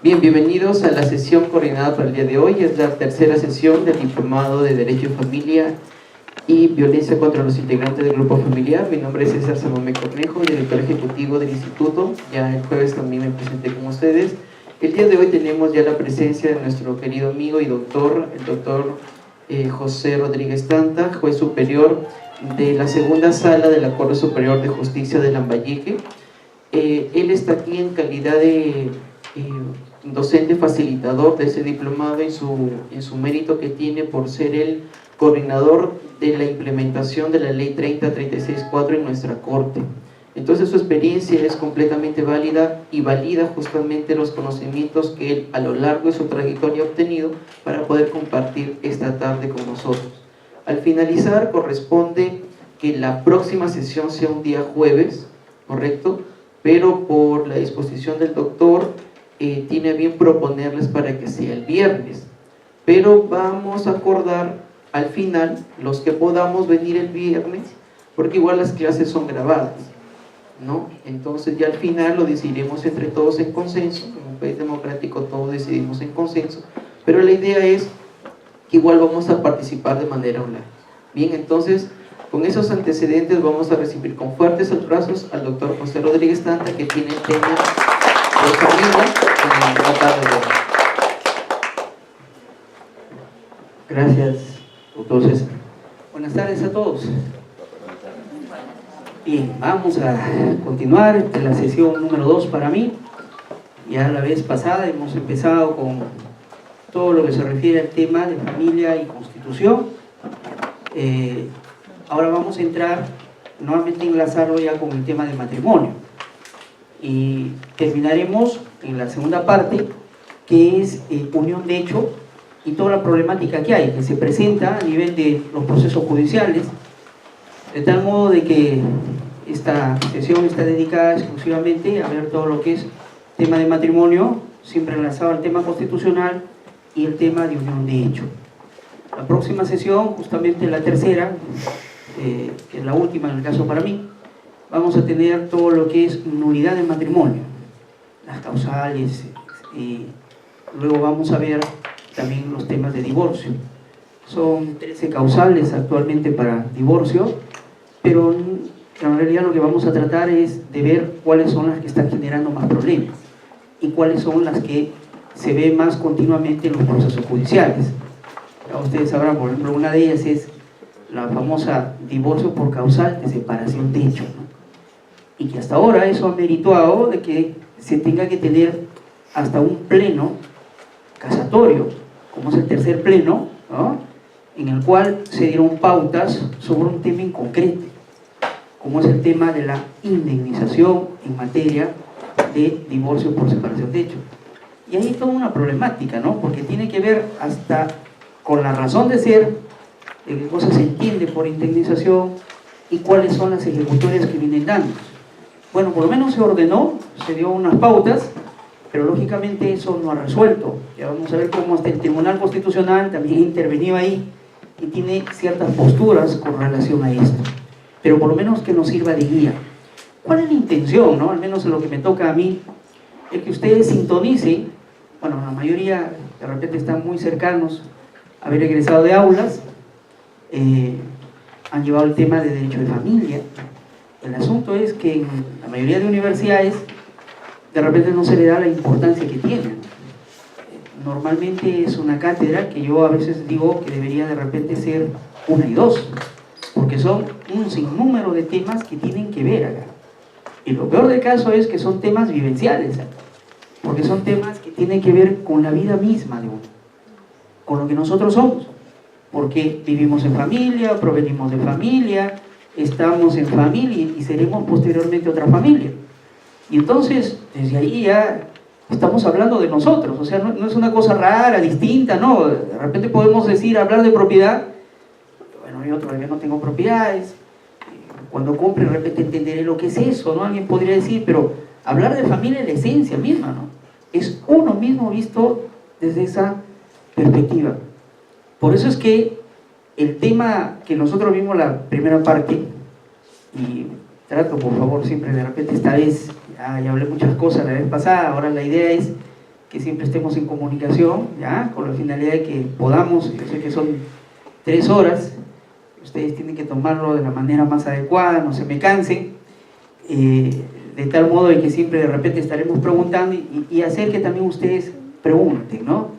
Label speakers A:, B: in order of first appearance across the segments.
A: Bien, bienvenidos a la sesión coordinada para el día de hoy. Es la tercera sesión del Diplomado de Derecho y Familia y Violencia contra los Integrantes del Grupo Familiar. Mi nombre es César Salomé Cornejo, director ejecutivo del Instituto. Ya el jueves también me presenté con ustedes. El día de hoy tenemos ya la presencia de nuestro querido amigo y doctor, el doctor José Rodríguez Tanta, juez superior de la segunda sala de la Corte Superior de Justicia de Lambayeque. Él está aquí en calidad de docente facilitador de ese diplomado en su mérito que tiene por ser el coordinador de la implementación de la ley 3036-4 en nuestra corte. Entonces su experiencia es completamente válida y valida justamente los conocimientos que él a lo largo de su trayectoria ha obtenido para poder compartir esta tarde con nosotros. Al finalizar, corresponde que la próxima sesión sea un día jueves, ¿correcto? Pero por la disposición del doctor tiene a bien proponerles para que sea el viernes, pero vamos a acordar al final los que podamos venir el viernes, porque igual las clases son grabadas, ¿no? Entonces ya al final lo decidiremos entre todos en consenso. En un país democrático todos decidimos en consenso, pero la idea es que igual vamos a participar de manera online. Bien, entonces con esos antecedentes vamos a recibir con fuertes abrazos al doctor José Rodríguez Tanta, que tiene el tema de familia en la tarde de hoy.
B: Gracias, doctor César. Buenas tardes a todos. Bien, vamos a continuar la sesión número 2 para mí. Ya la vez pasada hemos empezado con todo lo que se refiere al tema de familia y constitución. Ahora vamos a entrar, nuevamente enlazarlo ya con el tema del matrimonio. Y terminaremos en la segunda parte, que es unión de hecho y toda la problemática que hay, que se presenta a nivel de los procesos judiciales, de tal modo de que esta sesión está dedicada exclusivamente a ver todo lo que es tema de matrimonio, siempre enlazado al tema constitucional y el tema de unión de hecho. La próxima sesión, justamente la tercera, que es la última en el caso para mí, vamos a tener todo lo que es nulidad del matrimonio, las causales, luego vamos a ver también los temas de divorcio. Son 13 causales actualmente para divorcio, pero en realidad lo que vamos a tratar es de ver cuáles son las que están generando más problemas y cuáles son las que se ven más continuamente en los procesos judiciales. Ya ustedes sabrán, por ejemplo, una de ellas es la famosa divorcio por causal de separación de hecho, ¿no? Y que hasta ahora eso ha merituado de que se tenga que tener hasta un pleno casatorio, como es el tercer pleno, ¿no?, en el cual se dieron pautas sobre un tema en concreto, como es el tema de la indemnización en materia de divorcio por separación de hecho. Y ahí hay toda una problemática, ¿no?, porque tiene que ver hasta con la razón de ser, de qué cosa se entiende por indemnización y cuáles son las ejecutorias que vienen dando. Bueno, por lo menos se ordenó, se dio unas pautas, pero lógicamente eso no ha resuelto. Ya vamos a ver cómo hasta el Tribunal Constitucional también intervenido ahí y tiene ciertas posturas con relación a esto. Pero por lo menos que nos sirva de guía. ¿Cuál es la intención, no? Al menos en lo que me toca a mí, el que ustedes sintonicen. Bueno, la mayoría de repente están muy cercanos a haber egresado de aulas, han llevado el tema de derecho de familia. El asunto es que en la mayoría de universidades de repente no se le da la importancia que tiene. Normalmente es una cátedra que yo a veces digo que debería de repente ser 1 y 2, porque son un sinnúmero de temas que tienen que ver acá. Y lo peor del caso es que son temas vivenciales, porque son temas que tienen que ver con la vida misma de uno, con lo que nosotros somos, porque vivimos en familia, provenimos de familia, estamos en familia y seremos posteriormente otra familia. Y entonces, desde ahí ya estamos hablando de nosotros, o sea, no es una cosa rara, distinta, no. De repente podemos decir, hablar de propiedad, bueno, yo todavía no tengo propiedades, cuando compre de repente entenderé lo que es eso, ¿no? Alguien podría decir, pero hablar de familia es la esencia misma, ¿no? Es uno mismo visto desde esa perspectiva. Por eso es que el tema que nosotros vimos la primera parte, y trato por favor siempre de repente esta vez, ya hablé muchas cosas la vez pasada, ahora la idea es que siempre estemos en comunicación, ¿ya? Con la finalidad de que podamos, yo sé que son 3 horas, ustedes tienen que tomarlo de la manera más adecuada, no se me cansen, de tal modo de que siempre de repente estaremos preguntando y hacer que también ustedes pregunten, ¿no?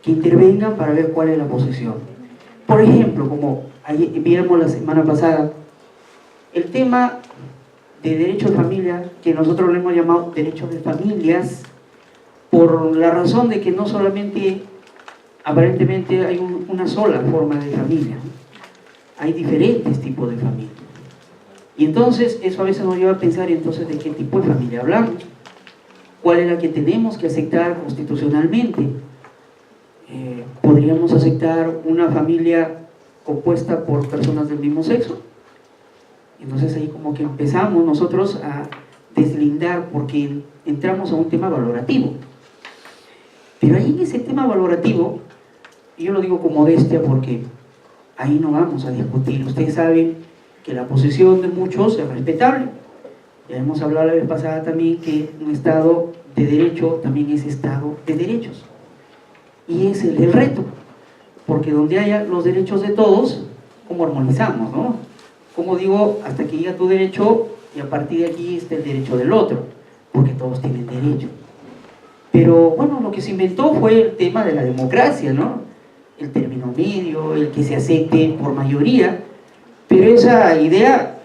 B: Que intervengan para ver cuál es la posición. Por ejemplo, como vimos la semana pasada, el tema de derecho de familia, que nosotros lo hemos llamado derecho de familias, por la razón de que no solamente, aparentemente, hay una sola forma de familia, ¿no? Hay diferentes tipos de familia. Y entonces, eso a veces nos lleva a pensar, entonces, ¿de qué tipo de familia hablamos? ¿Cuál es la que tenemos que aceptar constitucionalmente? ¿Podríamos aceptar una familia compuesta por personas del mismo sexo? Entonces ahí como que empezamos nosotros a deslindar, porque entramos a un tema valorativo. Pero ahí en ese tema valorativo, y yo lo digo con modestia porque ahí no vamos a discutir. Ustedes saben que la posición de muchos es respetable. Ya hemos hablado la vez pasada también que un Estado de derecho también es Estado de derechos. Y ese es el reto, porque donde haya los derechos de todos, ¿cómo armonizamos, no? Como digo, hasta que llega tu derecho y a partir de aquí está el derecho del otro, porque todos tienen derecho. Pero bueno, lo que se inventó fue el tema de la democracia, ¿no? El término medio, el que se acepte por mayoría, pero esa idea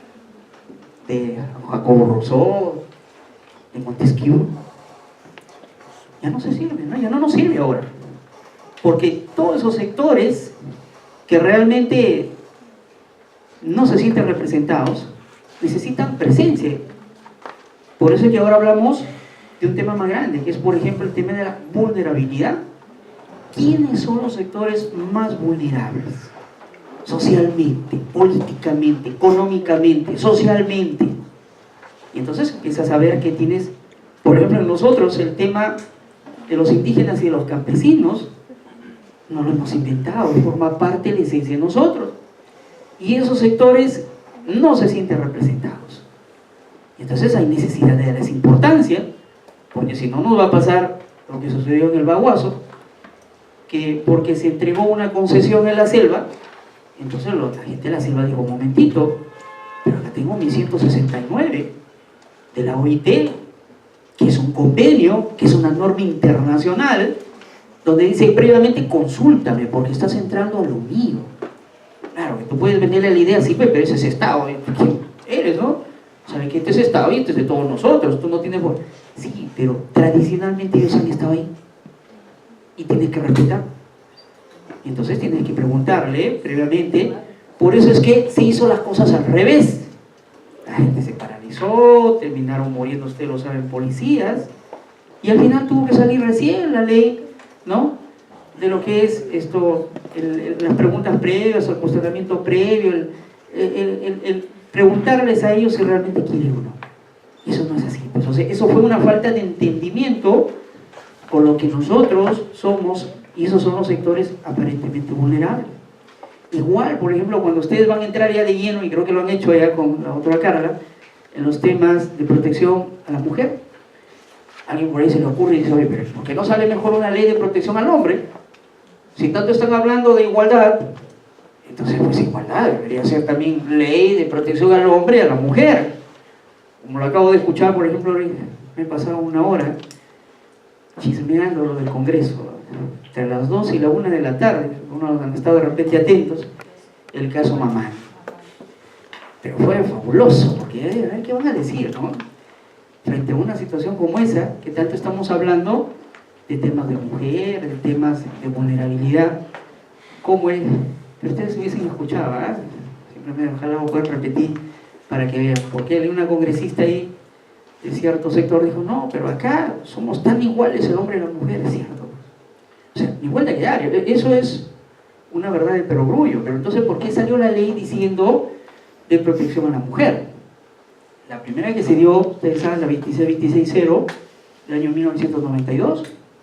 B: de Jacobo Rousseau, de Montesquieu, ya no se sirve, ¿no? Ya no nos sirve ahora, porque todos esos sectores que realmente no se sienten representados necesitan presencia. Por eso es que ahora hablamos de un tema más grande, que es, por ejemplo, el tema de la vulnerabilidad. ¿Quiénes son los sectores más vulnerables? Socialmente, políticamente, económicamente, socialmente. Y entonces empiezas a ver que tienes, por ejemplo, en nosotros, el tema de los indígenas y de los campesinos, no lo hemos inventado, forma parte de la esencia de nosotros. Y esos sectores no se sienten representados. Y entonces hay necesidad de darles importancia, porque si no nos va a pasar lo que sucedió en el Baguazo, que porque se entregó una concesión en la selva, entonces la gente de la selva dijo, un momentito, pero acá tengo mi 169 de la OIT, que es un convenio, que es una norma internacional, donde dice previamente consúltame, porque estás entrando a lo mío. Claro, que tú puedes venderle la idea así, pero ese es Estado, ¿quién eres, no? ¿Sabes que este es Estado y este es de todos nosotros? Tú no tienes... Sí, pero tradicionalmente ellos han estado ahí y tienes que respetar. Entonces tienes que preguntarle previamente. Por eso es que se hizo las cosas al revés. La gente se paralizó, terminaron muriendo, ustedes lo saben, policías, y al final tuvo que salir recién la ley, ¿no? De lo que es esto, las preguntas previas, el cuestionamiento previo, el preguntarles a ellos si realmente quieren o no. Eso no es así. Pues, o sea, eso fue una falta de entendimiento con lo que nosotros somos, y esos son los sectores aparentemente vulnerables. Igual, por ejemplo, cuando ustedes van a entrar ya de lleno, y creo que lo han hecho ya con la otra Carla, en los temas de protección a la mujer, alguien por ahí se le ocurre y dice, oye, pero ¿por qué no sale mejor una ley de protección al hombre? Si tanto están hablando de igualdad, entonces pues igualdad, debería ser también ley de protección al hombre y a la mujer. Como lo acabo de escuchar, por ejemplo, me he pasado una hora chismeando lo del Congreso, entre las 2 y la 1 de la tarde, unos han estado de repente atentos, el caso Mamani. Pero fue fabuloso, porque a ver qué van a decir, ¿no? Frente a una situación como esa, que tanto estamos hablando de temas de mujer, de temas de vulnerabilidad, como es, pero ustedes hubiesen escuchado, ¿eh? Simplemente ojalá lo puedan repetir para que vean, porque hay una congresista ahí de cierto sector dijo, no, pero acá somos tan iguales el hombre y la mujer, es cierto. O sea, igual de quedar, eso es una verdad de perogrullo, pero entonces ¿por qué salió la ley diciendo de protección a la mujer? La primera que se dio, ustedes saben, la 26260 del año 1992.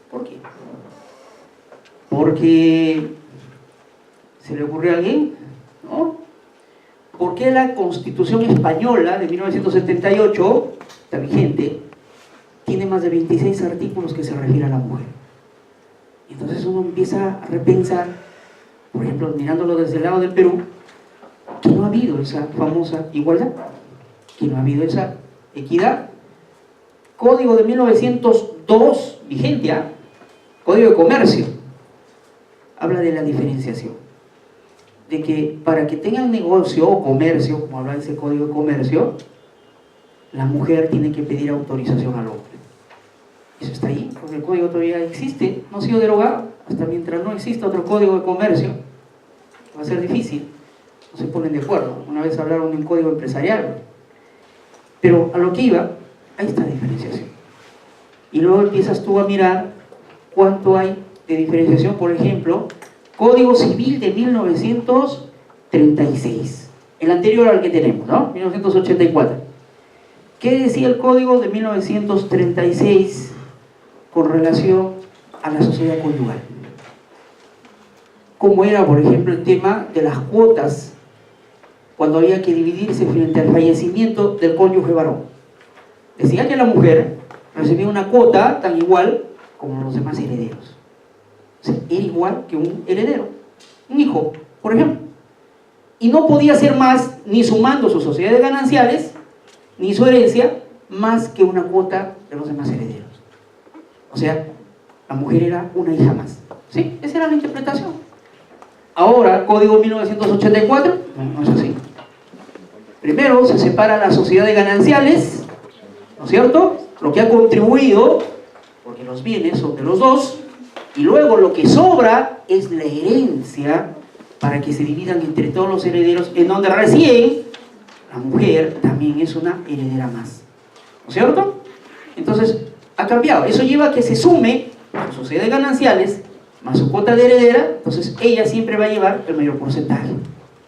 B: ¿Por qué? Porque se le ocurrió a alguien, ¿no? Porque la Constitución española de 1978, está vigente, tiene más de 26 artículos que se refieren a la mujer. Y entonces uno empieza a repensar, por ejemplo, mirándolo desde el lado del Perú, que no ha habido esa famosa igualdad, que no ha habido esa equidad. Código de 1902, vigente, ¿eh? Código de Comercio, habla de la diferenciación, de que para que tengan negocio o comercio, como habla ese Código de Comercio, la mujer tiene que pedir autorización al hombre. Eso está ahí, porque el código todavía existe, no ha sido derogado, hasta mientras no exista otro Código de Comercio, va a ser difícil, no se ponen de acuerdo. Una vez hablaron de un código empresarial, pero a lo que iba, ahí está la diferenciación. Y luego empiezas tú a mirar cuánto hay de diferenciación. Por ejemplo, Código Civil de 1936, el anterior al que tenemos, ¿no? 1984. ¿Qué decía el Código de 1936 con relación a la sociedad conyugal? ¿Cómo era, por ejemplo, el tema de las cuotas cuando había que dividirse frente al fallecimiento del cónyuge varón? Decía que la mujer recibía una cuota tan igual como los demás herederos. O sea, era igual que un heredero, un hijo, por ejemplo. Y no podía ser más, ni sumando sus sociedades gananciales, ni su herencia, más que una cuota de los demás herederos. O sea, la mujer era una hija más. ¿Sí? Esa era la interpretación. Ahora, Código 1984, no es así. Primero se separa la sociedad de gananciales, ¿no es cierto? Lo que ha contribuido, porque los bienes son de los dos, y luego lo que sobra es la herencia para que se dividan entre todos los herederos, en donde recién la mujer también es una heredera más, ¿no es cierto? Entonces, ha cambiado. Eso lleva a que se sume su sociedad de gananciales más su cuota de heredera, entonces ella siempre va a llevar el mayor porcentaje.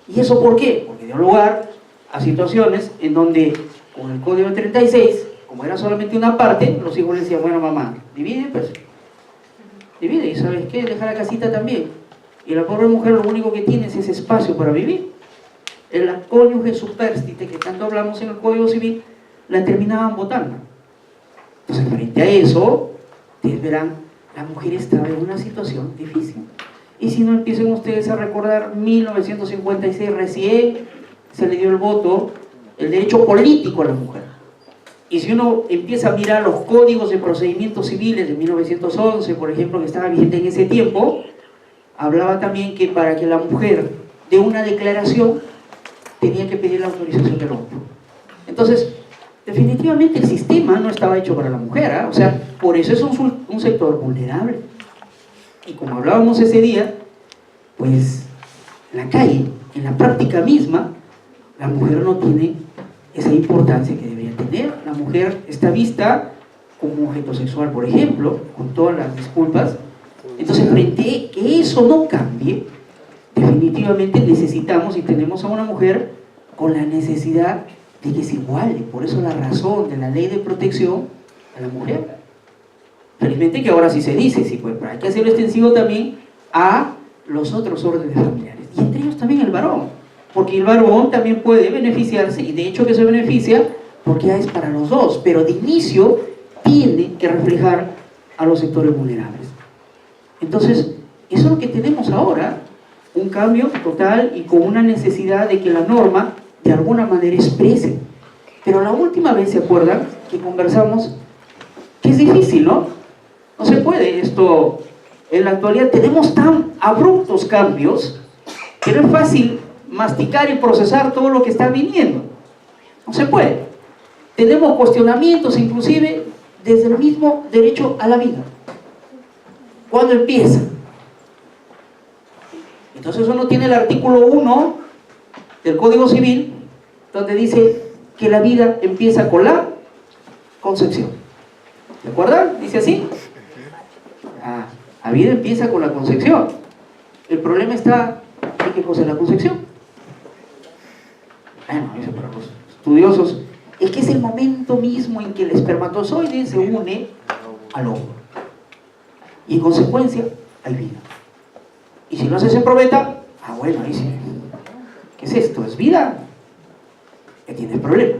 B: ¿Y eso por qué? Porque dio lugar a situaciones en donde, con el Código 36, como era solamente una parte, los hijos le decían, bueno mamá, divide, pues, divide, y ¿sabes qué? Deja la casita también. Y la pobre mujer lo único que tiene es ese espacio para vivir. El cónyuge supérstite, que tanto hablamos en el Código Civil, la terminaban votando. Entonces, frente a eso, ustedes verán, la mujer estaba en una situación difícil. Y si no, empiecen ustedes a recordar 1956, recién se le dio el voto, el derecho político a la mujer. Y si uno empieza a mirar los códigos de procedimientos civiles de 1911, por ejemplo, que estaba vigente en ese tiempo, hablaba también que para que la mujer dé una declaración, tenía que pedir la autorización del hombre. Entonces, definitivamente el sistema no estaba hecho para la mujer, ¿eh? O sea, por eso es un sector vulnerable. Y como hablábamos ese día, pues en la calle, en la práctica misma, la mujer no tiene esa importancia que debería tener. La mujer está vista como objeto sexual, por ejemplo, con todas las disculpas. Entonces, frente a que eso no cambie, definitivamente necesitamos y tenemos a una mujer con la necesidad de que se iguale. Por eso la razón de la ley de protección a la mujer. Felizmente que ahora sí se dice, sí, pues, pero hay que hacerlo extensivo también a los otros órdenes familiares, y entre ellos también el varón, porque el varón también puede beneficiarse, y de hecho que se beneficia porque ya es para los dos, pero de inicio tiene que reflejar a los sectores vulnerables. Entonces, eso es lo que tenemos ahora, un cambio total y con una necesidad de que la norma de alguna manera exprese. Pero la última vez, ¿se acuerdan? Que conversamos que es difícil, ¿no? No se puede esto. En la actualidad tenemos tan abruptos cambios que no es fácil masticar y procesar todo lo que está viniendo. No se puede. Tenemos cuestionamientos inclusive desde el mismo derecho a la vida. ¿Cuándo empieza? Entonces uno tiene el artículo 1 del Código Civil, donde dice que la vida empieza con la concepción. ¿De acuerdo? Dice así. La vida empieza con la concepción. El problema está en qué cosa es la concepción. Bueno, dice para los estudiosos, es que es el momento mismo en que el espermatozoide se une al óvulo. Y en consecuencia, hay vida. Y si lo haces en probeta, bueno, ahí sí. ¿Qué es esto? ¿Es vida? Ya tienes problema.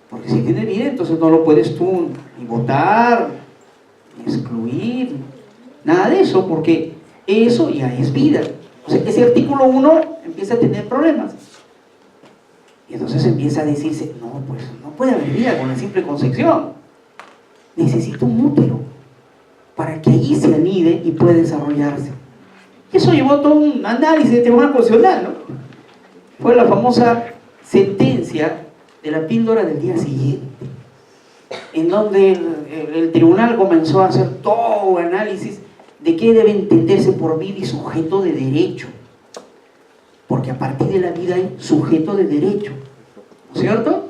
B: Porque si tienes vida, entonces no lo puedes tú ni votar, ni excluir, Nada de eso, porque eso ya es vida. O sea, ese artículo 1 empieza a tener problemas. Y entonces empieza a decirse, no, pues no puede haber vida con la simple concepción. Necesita un útero para que allí se anide y pueda desarrollarse. Y eso llevó todo un análisis de Tribunal Constitucional, ¿no? Fue la famosa sentencia de la píldora del día siguiente, en donde el tribunal comenzó a hacer todo un análisis de qué debe entenderse por vida y sujeto de derecho, porque a partir de la vida hay sujeto de derecho, ¿no es cierto?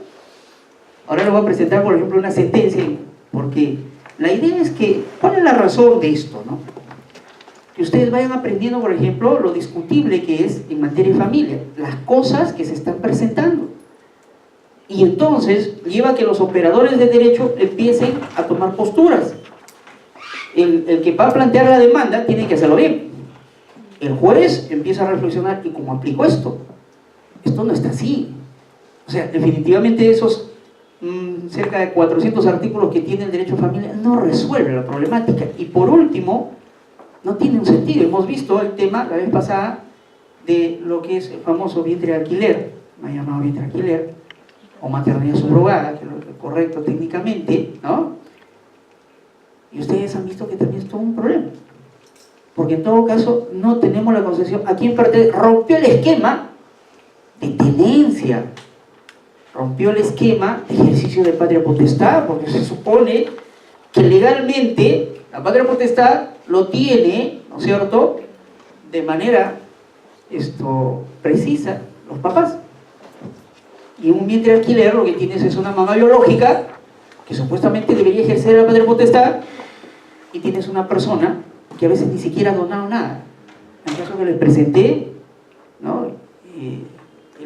B: Ahora les voy a presentar, por ejemplo, una sentencia, porque la idea es que, ¿cuál es la razón de esto, no? Que ustedes vayan aprendiendo, por ejemplo, lo discutible que es en materia de familia, las cosas que se están presentando. Y entonces lleva a que los operadores de derecho empiecen a tomar posturas. El que va a plantear la demanda tiene que hacerlo bien. El juez empieza a reflexionar, ¿y cómo aplico esto? Esto no está así. O sea, definitivamente esos cerca de 400 artículos que tiene el derecho a familia no resuelven la problemática. Y por último, no tiene un sentido. Hemos visto el tema la vez pasada de lo que es el famoso vientre de alquiler, me ha llamado vientre de alquiler, o maternidad subrogada, que es lo correcto técnicamente, ¿no? Y ustedes han visto que también es todo un problema, porque en todo caso no tenemos la concepción a quién pertenece. Rompió el esquema de tenencia, rompió el esquema de ejercicio de patria potestad, porque se supone que legalmente la patria potestad lo tiene, ¿no es cierto?, de manera precisa los papás. Y un vientre de alquiler lo que tienes es una mamá biológica que supuestamente debería ejercer la patria potestad, y tienes una persona que a veces ni siquiera ha donado nada. En el caso que les presenté, ¿no?,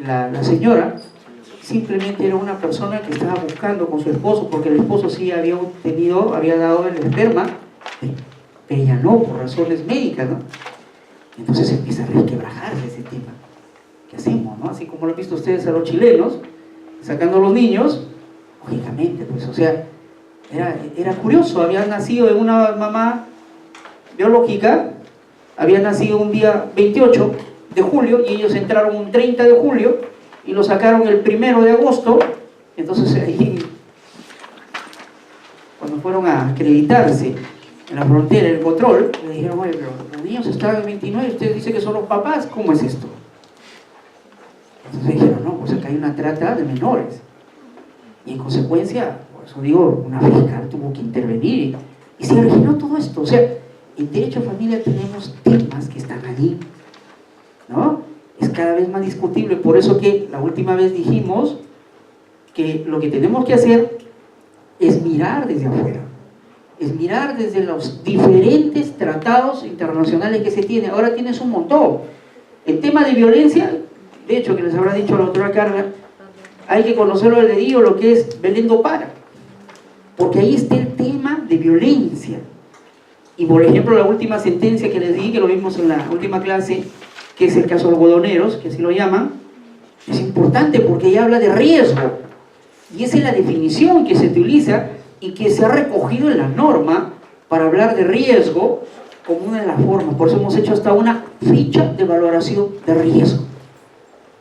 B: la señora simplemente era una persona que estaba buscando con su esposo, porque el esposo sí había dado el esperma, pero ella no, por razones médicas, ¿no? Entonces empieza a resquebrajarse ese tema. ¿Qué hacemos, no? Así como lo han visto ustedes a los chilenos sacando a los niños, lógicamente, pues, o sea, era curioso. Había nacido de una mamá biológica, había nacido un día 28 de julio y ellos entraron un 30 de julio y lo sacaron el 1 de agosto. Entonces ahí, cuando fueron a acreditarse en la frontera, el control, le dijeron, oye, pero los niños estaban el 29 y usted dice que son los papás, ¿cómo es esto? Entonces dijeron, no, pues acá hay una trata de menores. Y en consecuencia, por eso digo, una fiscal tuvo que intervenir y se originó todo esto. O sea, en derecho a familia tenemos temas que están allí, ¿no? Es cada vez más discutible. Por eso que la última vez dijimos que lo que tenemos que hacer es mirar desde afuera, es mirar desde los diferentes tratados internacionales que se tienen. Ahora tienes un montón. El tema de violencia, de hecho, que les habrá dicho la doctora Carla, hay que conocerlo de dedillo, lo que es Belén do Pará, porque ahí está el tema de violencia. Y por ejemplo, la última sentencia que les di, que lo vimos en la última clase, que es el caso de algodoneros, que así lo llaman, es importante porque ella habla de riesgo, y esa es la definición que se utiliza y que se ha recogido en la norma para hablar de riesgo como una de las formas. Por eso hemos hecho hasta una ficha de valoración de riesgo,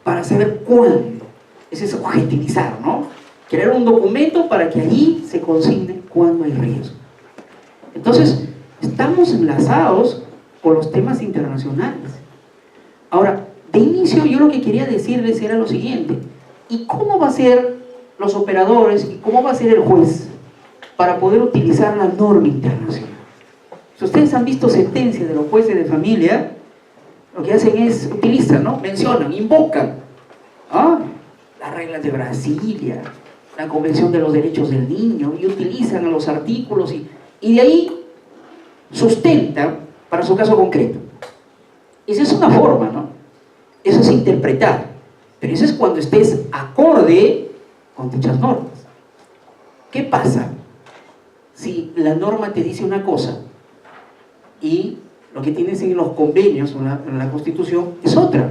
B: para saber cuándo. Ese es objetivizar, ¿no? Crear un documento para que allí se consigne cuándo hay riesgo. Entonces, estamos enlazados con los temas internacionales. Ahora, de inicio yo lo que quería decirles era lo siguiente: ¿y cómo va a ser los operadores y cómo va a ser el juez para poder utilizar la norma internacional? Si ustedes han visto sentencias de los jueces de familia, lo que hacen es, utilizan, ¿no?, mencionan, invocan, ¿ah?, las reglas de Brasilia, la Convención de los Derechos del Niño, y utilizan los artículos y de ahí sustentan para su caso concreto. Esa es una forma, ¿no? Eso es interpretar, pero eso es cuando estés acorde con dichas normas. ¿Qué pasa si la norma te dice una cosa y lo que tienes en los convenios o en la Constitución es otra?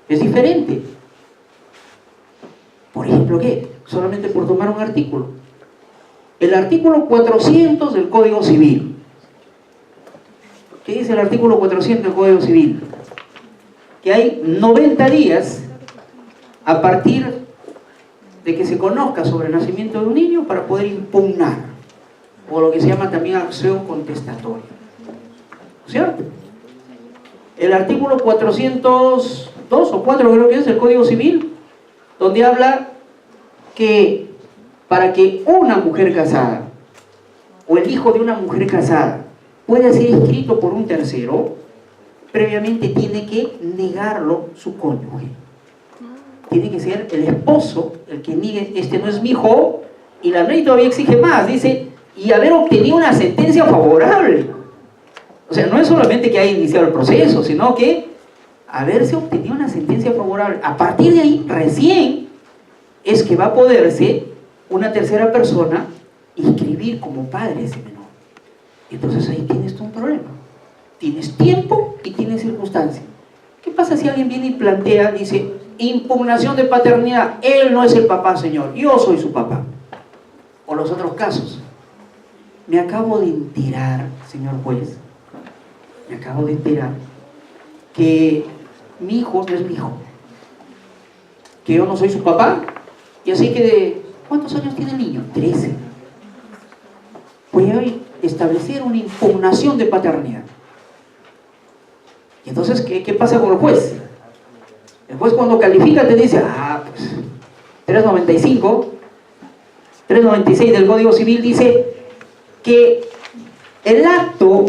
B: Es diferente. Por ejemplo, ¿qué? Solamente por tomar un artículo. El artículo 400 del Código Civil ¿Qué dice el artículo 400 del Código Civil? Que hay 90 días a partir de que se conozca sobre el nacimiento de un niño para poder impugnar, o lo que se llama también acción contestatoria. ¿Cierto? El artículo 402 o 4 creo que es del Código Civil, donde habla que para que una mujer casada o el hijo de una mujer casada pueda ser inscrito por un tercero, previamente tiene que negarlo su cónyuge. Tiene que ser el esposo el que niegue, este no es mi hijo, y la ley todavía exige más, dice, y haber obtenido una sentencia favorable. O sea, no es solamente que haya iniciado el proceso, sino que haberse obtenido una sentencia favorable. A partir de ahí, recién es que va a poderse una tercera persona inscribir como padre de ese menor. Entonces ahí tienes tú un problema. Tienes tiempo y tienes circunstancia. ¿Qué pasa si alguien viene y plantea, dice, impugnación de paternidad, él no es el papá, señor, yo soy su papá? O los otros casos. Me acabo de enterar, señor juez, me acabo de enterar que mi hijo no es mi hijo, que yo no soy su papá, y así que, ¿cuántos años tiene el niño? 13. Voy a establecer una impugnación de paternidad. Y entonces, ¿qué pasa con el juez? El juez cuando califica te dice, pues 396 del Código Civil dice que el acto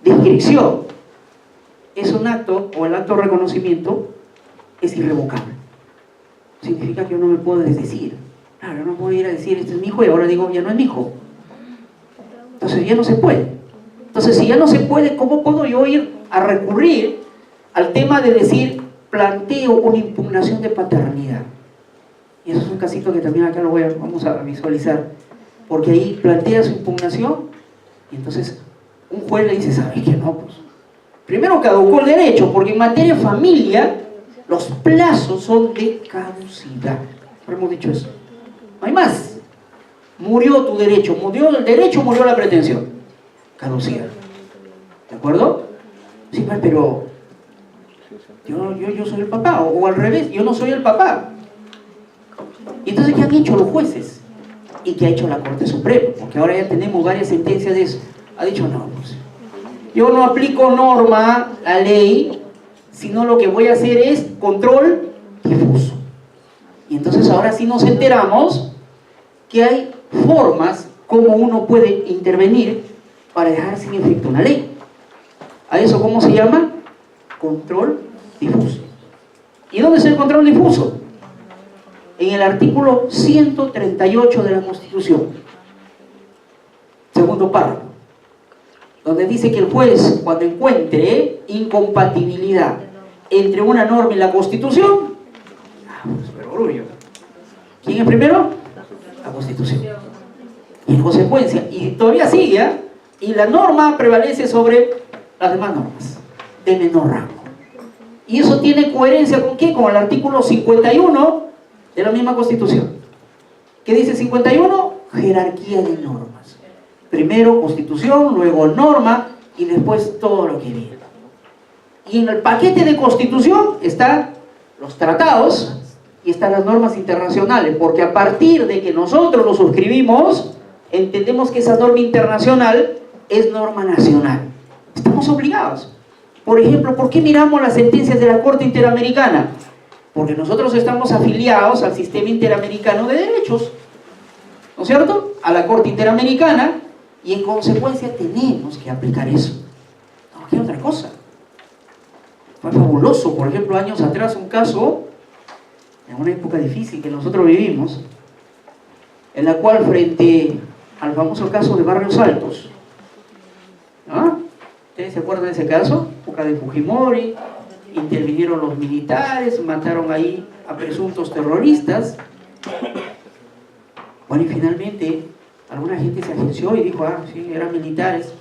B: de inscripción es un acto, o el acto de reconocimiento es irrevocable. Significa que yo no me puedo desdecir. Claro, yo no puedo ir a decir, este es mi hijo, y ahora digo, ya no es mi hijo. Entonces ya no se puede. Entonces, si ya no se puede, ¿cómo puedo yo ir a recurrir al tema de decir, planteo una impugnación de paternidad? Y eso es un casito que también acá vamos a visualizar, porque ahí plantea su impugnación y entonces un juez le dice, ¿sabes qué? No, pues primero caducó el derecho, porque en materia de familia los plazos son de caducidad. Hemos dicho eso. No hay más. Murió tu derecho, murió el derecho, murió la pretensión. Caducidad. ¿De acuerdo? Sí, pero yo soy el papá, o al revés, yo no soy el papá. Y entonces, ¿qué han hecho los jueces? ¿Y qué ha hecho la Corte Suprema? Porque ahora ya tenemos varias sentencias de eso. Ha dicho, no, pues, yo no aplico norma, la ley, sino lo que voy a hacer es control difuso. Y entonces ahora sí nos enteramos que hay formas como uno puede intervenir para dejar sin efecto una ley. ¿A eso cómo se llama? Control difuso. ¿Y dónde es el control difuso? En el artículo 138 de la Constitución, segundo párrafo, donde dice que el juez, cuando encuentre incompatibilidad entre una norma y la Constitución, pues, pero orgullo. ¿Quién es primero? La Constitución. Y en consecuencia, y todavía sigue, ¿eh? Y la norma prevalece sobre las demás normas de menor rango. Y eso tiene coherencia ¿con qué? Con el artículo 51 de la misma Constitución. ¿Qué dice 51? Jerarquía de normas. Primero Constitución, luego norma y después todo lo que viene. Y en el paquete de Constitución están los tratados y están las normas internacionales, porque a partir de que nosotros lo suscribimos, entendemos que esa norma internacional es norma nacional. Estamos obligados. Por ejemplo, ¿por qué miramos las sentencias de la Corte Interamericana? Porque nosotros estamos afiliados al sistema interamericano de derechos, ¿no es cierto? A la Corte Interamericana, y en consecuencia tenemos que aplicar eso. No, ¿qué otra cosa? Fue fabuloso, por ejemplo, años atrás, un caso, en una época difícil que nosotros vivimos, en la cual frente al famoso caso de Barrios Altos, ¿no? ¿Ustedes se acuerdan de ese caso? Época de Fujimori, intervinieron los militares, mataron ahí a presuntos terroristas. Bueno, y finalmente alguna gente se agenció y dijo, sí, eran militares.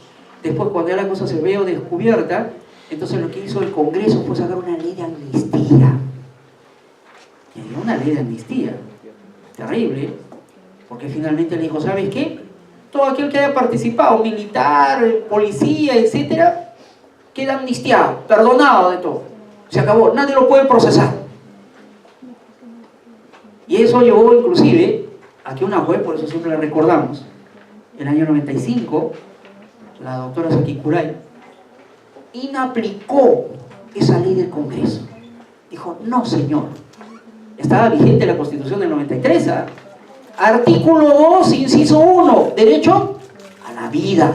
B: Después, cuando ya la cosa se vio descubierta, entonces lo que hizo el Congreso fue sacar una ley de amnistía. Y dio una ley de amnistía. Terrible, porque finalmente le dijo, ¿sabes qué? todo aquel que haya participado, militar, policía, etcétera, queda amnistiado, perdonado de todo. Se acabó, nadie lo puede procesar. Y eso llevó inclusive a que una juez, por eso siempre la recordamos, en el año 95, la doctora Sakikurai, inaplicó esa ley del Congreso. Dijo, no señor, estaba vigente la Constitución del 93, ¿eh? Artículo 2, inciso 1, derecho a la vida.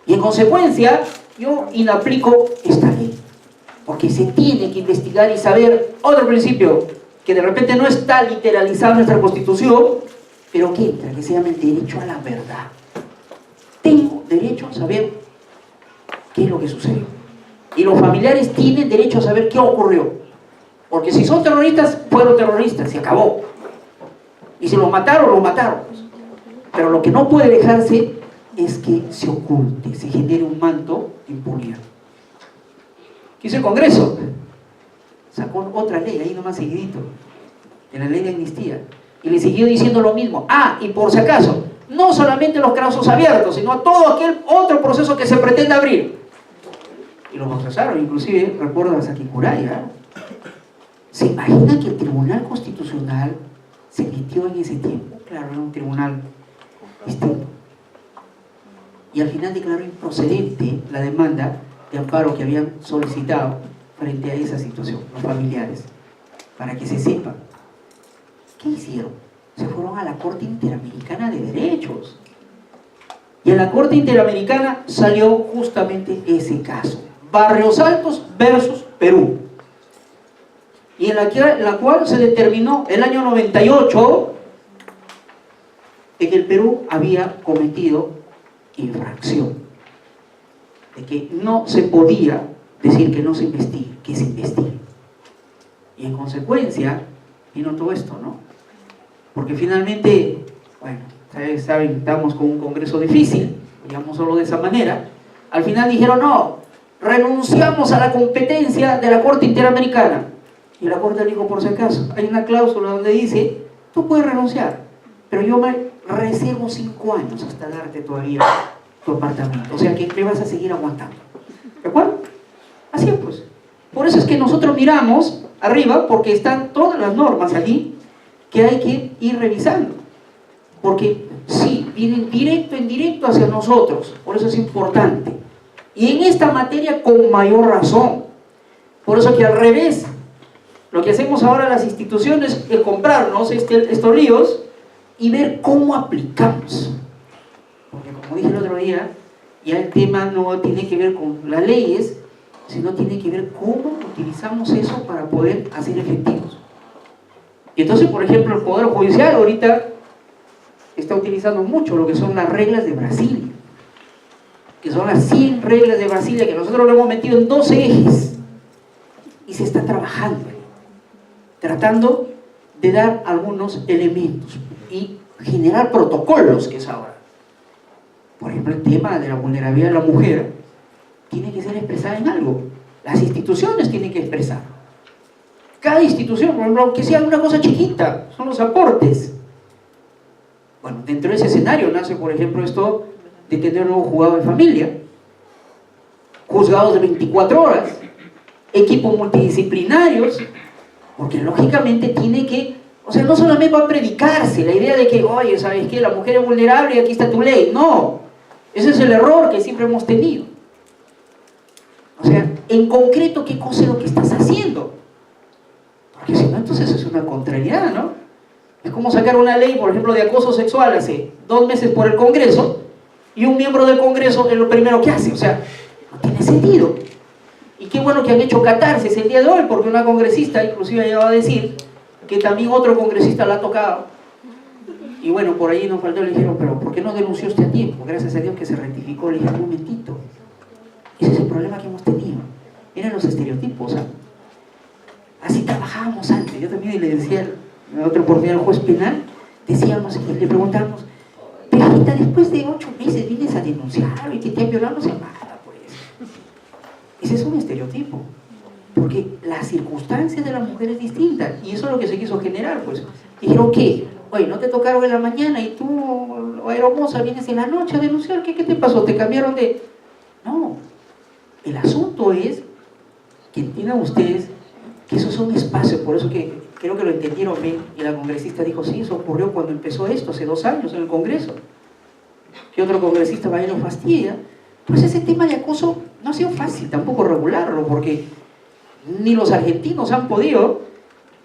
B: Y en consecuencia, yo inaplico esta ley. Porque se tiene que investigar y saber otro principio, que de repente no está literalizado en nuestra Constitución, pero que entra, que se llama el derecho a la verdad. Tengo derecho a saber qué es lo que sucedió. Y los familiares tienen derecho a saber qué ocurrió. Porque si son terroristas, fueron terroristas, se acabó. Y si los mataron, los mataron. Pero lo que no puede dejarse es que se oculte, se genere un manto de impunidad. ¿Qué hizo el Congreso? Sacó otra ley, ahí nomás seguidito, en la ley de amnistía. Y le siguió diciendo lo mismo. Ah, y por si acaso, no solamente los casos abiertos, sino a todo aquel otro proceso que se pretende abrir. Y lo procesaron, inclusive, recuerdo a Sakikurai, ¿eh? ¿Se imagina que el Tribunal Constitucional se metió en ese tiempo? Claro, era un tribunal distinto. Y al final declaró improcedente la demanda de amparo que habían solicitado frente a esa situación, los familiares, para que se sepa. ¿Qué hicieron? Se fueron a la Corte Interamericana de Derechos. Y en la Corte Interamericana salió justamente ese caso. Barrios Altos versus Perú. Y en la cual se determinó el año 98 de que el Perú había cometido infracción. De que no se podía decir que no se investigue, que se investigue. Y en consecuencia vino todo esto, ¿no? Porque finalmente, bueno, ustedes saben, estamos con un Congreso difícil, digamos solo de esa manera. Al final dijeron, no, renunciamos a la competencia de la Corte Interamericana. Y la Corte le dijo, por si acaso, hay una cláusula donde dice, tú puedes renunciar, pero yo me reservo 5 años hasta darte todavía tu apartamento. O sea que me vas a seguir aguantando. ¿De acuerdo? Así es, pues. Por eso es que nosotros miramos arriba, porque están todas las normas allí que hay que ir revisando. Porque sí, vienen directo en directo hacia nosotros. Por eso es importante. Y en esta materia con mayor razón. Por eso que al revés, lo que hacemos ahora las instituciones es comprarnos estos líos y ver cómo aplicamos. Porque como dije el otro día, ya el tema no tiene que ver con las leyes, sino tiene que ver cómo utilizamos eso para poder hacer efectivos. Y entonces, por ejemplo, el Poder Judicial ahorita está utilizando mucho lo que son las reglas de Brasilia, que son las 100 reglas de Brasilia, que nosotros lo hemos metido en 12 ejes, y se está trabajando, tratando de dar algunos elementos y generar protocolos, que es ahora. Por ejemplo, el tema de la vulnerabilidad de la mujer tiene que ser expresada en algo. Las instituciones tienen que expresar. Cada institución, por ejemplo, aunque sea una cosa chiquita, son los aportes. Bueno, dentro de ese escenario nace, por ejemplo, esto de tener un nuevo juzgado de familia, juzgados de 24 horas, equipos multidisciplinarios, porque lógicamente tiene que, o sea, no solamente va a predicarse la idea de que, oye, ¿sabes qué? La mujer es vulnerable y aquí está tu ley. No, ese es el error que siempre hemos tenido. O sea, en concreto, ¿qué cosa es lo que estás haciendo? Porque si no, entonces es una contrariedad, ¿no? Es como sacar una ley, por ejemplo, de acoso sexual hace 2 meses por el Congreso, y un miembro del Congreso es lo primero que hace. O sea, no tiene sentido. Y qué bueno que han hecho catarsis el día de hoy, porque una congresista inclusive llegó a decir que también otro congresista la ha tocado. Y bueno, por ahí nos faltó, le dijeron, pero ¿por qué no denunció usted a tiempo? Gracias a Dios que se rectificó. Le dije, un momentito, ese es el problema que hemos tenido. Miren los estereotipos, ¿eh? Así trabajábamos antes. Yo también le decía, en otra oportunidad al juez penal, decíamos, le preguntábamos, pero ahorita después de 8 meses vienes a denunciar y que te han violado, no se nada, pues. Ese es un estereotipo, porque la circunstancia de la mujer es distinta, y eso es lo que se quiso generar, pues. Dijeron, ¿qué? Oye, ¿no te tocaron en la mañana y tú, hermosa, vienes en la noche a denunciar? ¿Qué te pasó? ¿Te cambiaron de...? No, el asunto es que entiendan ustedes que esos son espacios, por eso que creo que lo entendieron bien, y la congresista dijo, sí, eso ocurrió cuando empezó esto, hace 2 años en el Congreso. Que otro congresista vaya y lo fastidia. Pues ese tema de acoso no ha sido fácil tampoco regularlo, porque ni los argentinos han podido,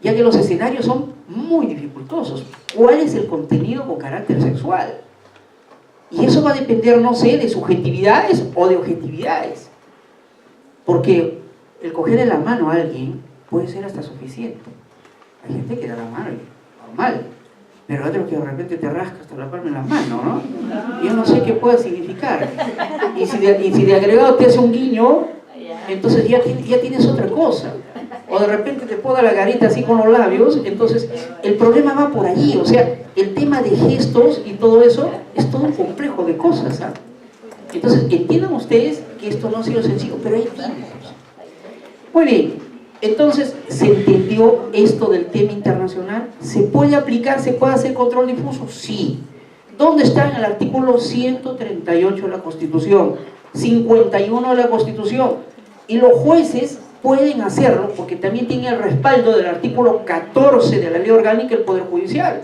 B: ya que los escenarios son muy dificultosos. ¿Cuál es el contenido con carácter sexual? Y eso va a depender, no sé, de subjetividades o de objetividades. Porque el cogerle la mano a alguien puede ser hasta suficiente. Hay gente que da la mano y normal, pero otro que de repente te rasca hasta la palma de la mano, ¿no? Yo no sé qué puede significar. Y si de agregado te hace un guiño, entonces ya tienes otra cosa. O de repente te poda la garita así con los labios, entonces el problema va por allí. O sea, el tema de gestos y todo eso es todo un complejo de cosas, ¿sabes? Entonces, entiendan ustedes que esto no ha sido sencillo, pero hay tiempos. Muy bien, entonces, ¿se entendió esto del tema internacional? ¿Se puede aplicar, se puede hacer control difuso? Sí. ¿Dónde está? En el artículo 138 de la Constitución, 51 de la Constitución. Y los jueces pueden hacerlo porque también tienen el respaldo del artículo 14 de la Ley Orgánica del Poder Judicial.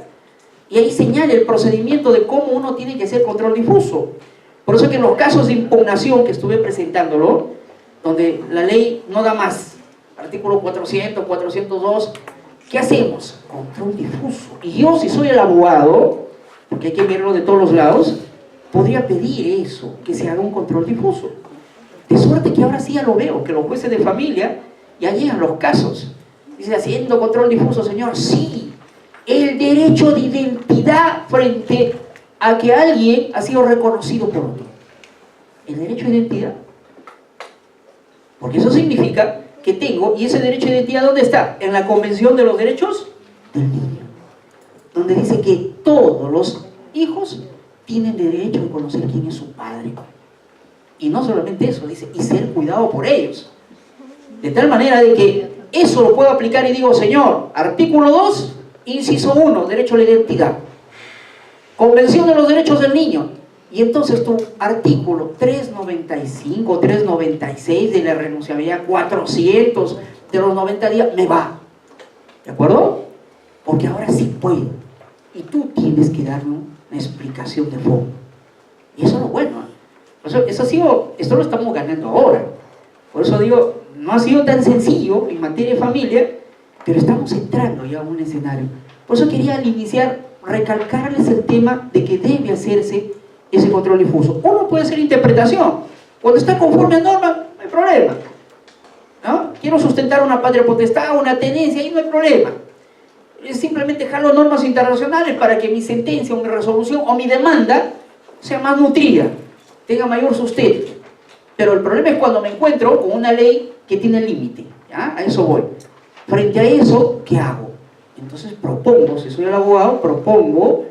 B: Y ahí señala el procedimiento de cómo uno tiene que hacer control difuso. Por eso que en los casos de impugnación que estuve presentándolo, donde la ley no da más, artículo 400, 402, ¿qué hacemos? Control difuso. Y yo, si soy el abogado, porque hay que verlo de todos los lados, podría pedir eso, que se haga un control difuso. De suerte que ahora sí ya lo veo, que los jueces de familia ya llegan los casos. Dice, haciendo control difuso, señor, sí, el derecho de identidad frente a que alguien ha sido reconocido por otro. El derecho de identidad. Porque eso significa que tengo, y ese derecho de identidad, ¿dónde está? En la Convención de los Derechos del Niño, donde dice que todos los hijos tienen derecho de conocer quién es su padre. Y no solamente eso, dice, y ser cuidado por ellos. De tal manera de que eso lo puedo aplicar y digo, señor, artículo 2, inciso 1, derecho a la identidad. Convención de los Derechos del Niño. Y entonces tu artículo 395, 396 de la renunciabilidad, 400 de los 90 días, me va. ¿De acuerdo? Porque ahora sí puedo. Y tú tienes que darme una explicación de fondo. Y eso es lo bueno. Esto lo estamos ganando ahora. Por eso digo, no ha sido tan sencillo en materia de familia, pero estamos entrando ya a un escenario. Por eso quería al iniciar recalcarles el tema de que debe hacerse ese control difuso. Uno puede hacer interpretación. Cuando está conforme a norma, no hay problema, ¿no? Quiero sustentar una patria potestad, una tenencia, ahí no hay problema. Es simplemente jalo normas internacionales para que mi sentencia o mi resolución o mi demanda sea más nutrida, tenga mayor sustento. Pero el problema es cuando me encuentro con una ley que tiene límite, ¿ya? A eso voy. Frente a eso, ¿qué hago? Entonces propongo, si soy el abogado, propongo